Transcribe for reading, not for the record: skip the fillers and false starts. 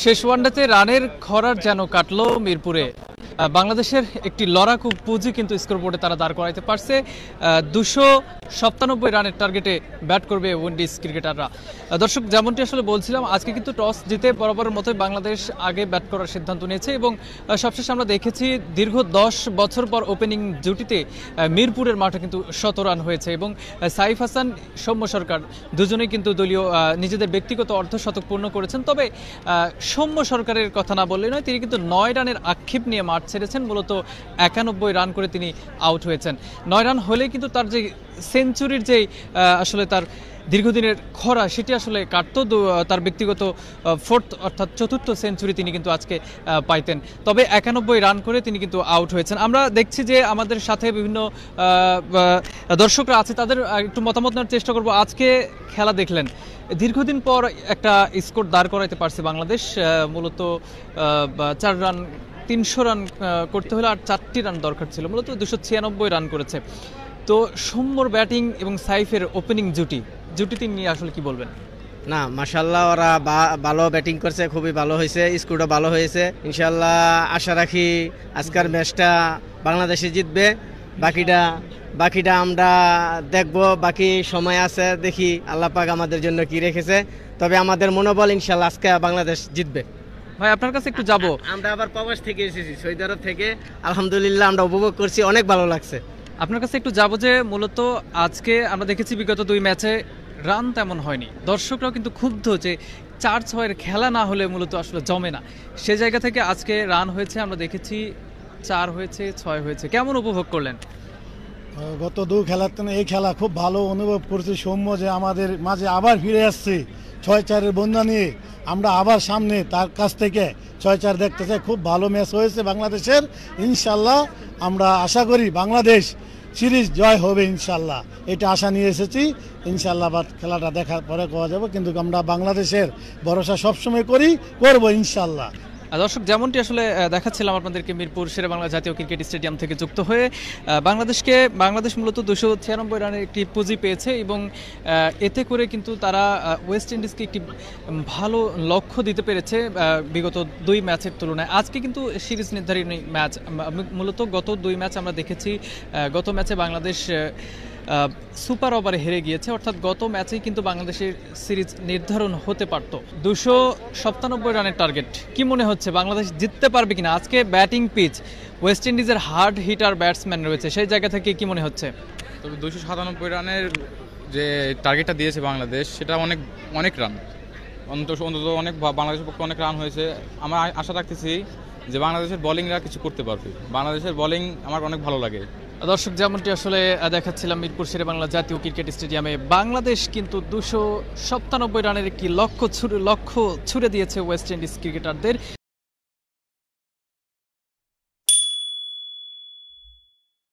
শেষ ওয়ানডেতে রানের খরার যেন কাটলো মিরপুরে। বাংলাদেশের একটি লড়াকু পুঁজি কিন্তু স্কোরবোর্ডে তারা দাঁড় করাইতে পারছে। 297 রানের টার্গেটে ব্যাট করবে উইন্ডিজ ক্রিকেটাররা। দর্শক, যেমনটি আসলে বলছিলাম, আজকে কিন্তু টস জিতে বরাবরের মতোই বাংলাদেশ আগে ব্যাট করার সিদ্ধান্ত নিয়েছে এবং সবশেষে আমরা দেখেছি দীর্ঘ 10 বছর পর ওপেনিং জুটিতে মিরপুরের মাঠে কিন্তু 100 রান হয়েছে এবং সাইফ হাসান, সৌম্য সরকার দুজনেই কিন্তু দলীয় নিজেদের ব্যক্তিগত অর্ধশতক পূর্ণ করেছেন। তবে সৌম্য সরকারের কথা না বললেই নয়, তিনি কিন্তু 9 রানের আক্ষেপ নিয়ে মাঠ ছেড়েছেন। মূলত 91 রান করে তিনি আউট হয়েছেন। 9 রান হলেই কিন্তু তার যে সেঞ্চুরির যে আসলে তার দীর্ঘদিনের খরা সেটি আসলে কাটতো। তার ব্যক্তিগত ফোর্থ অর্থাৎ চতুর্থ সেঞ্চুরি তিনি কিন্তু আজকে পাইতেন। তবে 91 রান করে তিনি কিন্তু আউট হয়েছেন। আমরা দেখছি যে আমাদের সাথে বিভিন্ন দর্শকরা আছে, তাদের একটু মতামত নেওয়ার চেষ্টা করব। আজকে খেলা দেখলেন, দীর্ঘদিন পর একটা স্কোর দাঁড় করাইতে পারছে বাংলাদেশ। মূলত 4 রান 300 রান করতে হলে আর 4টি রান দরকার ছিল, মূলত 296 রান করেছে। তো সৌম্যর ব্যাটিং এবং সাইফের ওপেনিং জুটিটি নিয়ে আসলে কি বলবেন? না, মাশাআল্লাহ, ওরা ভালো ব্যাটিং করছে, খুবই ভালো হয়েছে, স্কোরও ভালো হয়েছে। ইনশাআল্লাহ আশা রাখি আজকের ম্যাচটা বাংলাদেশে জিতবে। বাকিটা আমরা দেখব, বাকি সময় আছে, দেখি আল্লাহ পাক আমাদের জন্য কি রেখেছে। তবে আমাদের মনোবল ইনশাআল্লাহ আজকে বাংলাদেশ জিতবে। ভাই, আপনার কাছে একটু যাব। আমরা আবার প্রবাস থেকে এসেছি, সৌদি আরব থেকে। আলহামদুলিল্লাহ আমরা উপভোগ করছি, অনেক ভালো লাগছে। আপনার কাছে একটু যাব যে মূলত আজকে আমরা দেখেছি বিগত 2 ম্যাচে রান তেমন হয়নি। দর্শকরাও কিন্তু ক্ষুব্ধ যে 4-6 খেলা না হলে মূলত আসলে জমে না। সে জায়গা থেকে আজকে রান হয়েছে, আমরা দেখেছি 4 হয়েছে, 6 হয়েছে। কেমন উপভোগ করলেন? গত 2 খেলার থেকে এই খেলা খুব ভালো অনুভব করছি। সৌম্য যে আমাদের মাঝে আবার ফিরে আসছে 6-4 বন্যা নিয়ে, আমরা আবার সামনে তার কাছ থেকে 6-4 দেখতে চাই। খুব ভালো ম্যাচ হয়েছে বাংলাদেশের। ইনশাল্লাহ আমরা আশা করি বাংলাদেশ সিরিজ জয় হবে ইনশাল্লাহ, এটা আশা নিয়ে এসেছি। ইনশাল্লাহ আবার খেলাটা দেখার পরে করা যাবে, কিন্তু আমরা বাংলাদেশের ভরসা সবসময় করবো ইনশাল্লাহ। দর্শক, যেমনটি আসলে দেখাচ্ছিলাম আপনাদেরকে মিরপুর শেরেবাংলা জাতীয় ক্রিকেট স্টেডিয়াম থেকে যুক্ত হয়ে, বাংলাদেশ মূলত 296 রানের একটি পুঁজি পেয়েছে এবং এতে করে কিন্তু তারা ওয়েস্ট ইন্ডিজকে একটি ভালো লক্ষ্য দিতে পেরেছে বিগত 2 ম্যাচের তুলনায়। আজকে কিন্তু সিরিজ নির্ধারণী ম্যাচ। মূলত গত 2 ম্যাচ আমরা দেখেছি, গত ম্যাচে বাংলাদেশ সুপার ওভারে হেরে গিয়েছে, অর্থাৎ গত ম্যাচেই কিন্তু বাংলাদেশের সিরিজ নির্ধারণ হতে পারত। 297 রানের টার্গেট। কি মনে হচ্ছে বাংলাদেশ জিততে পারবে কিনা? আজকে ব্যাটিং পিচ, ওয়েস্ট ইন্ডিজের হার্ড হিটার ব্যাটসম্যান রয়েছে, সেই জায়গা থেকে কি মনে হচ্ছে? তবে 297 রানের যে টার্গেটটা দিয়েছে বাংলাদেশ, সেটা অনেক রান, অন্তত অনেক বাংলাদেশের পক্ষে অনেক রান হয়েছে। আমরা আশা রাখতেছি যে বাংলাদেশের বোলিংরা কিছু করতে পারবে। বাংলাদেশের বোলিং আমার অনেক ভালো লাগে। দর্শক, যেমনটি আসলে দেখাচ্ছিলাম মিরপুর শেরেবাংলা জাতীয় ক্রিকেট স্টেডিয়ামে, বাংলাদেশ কিন্তু 297 রানের একটি লক্ষ্য ছুড়ে দিয়েছে ওয়েস্ট ইন্ডিজ ক্রিকেটারদের।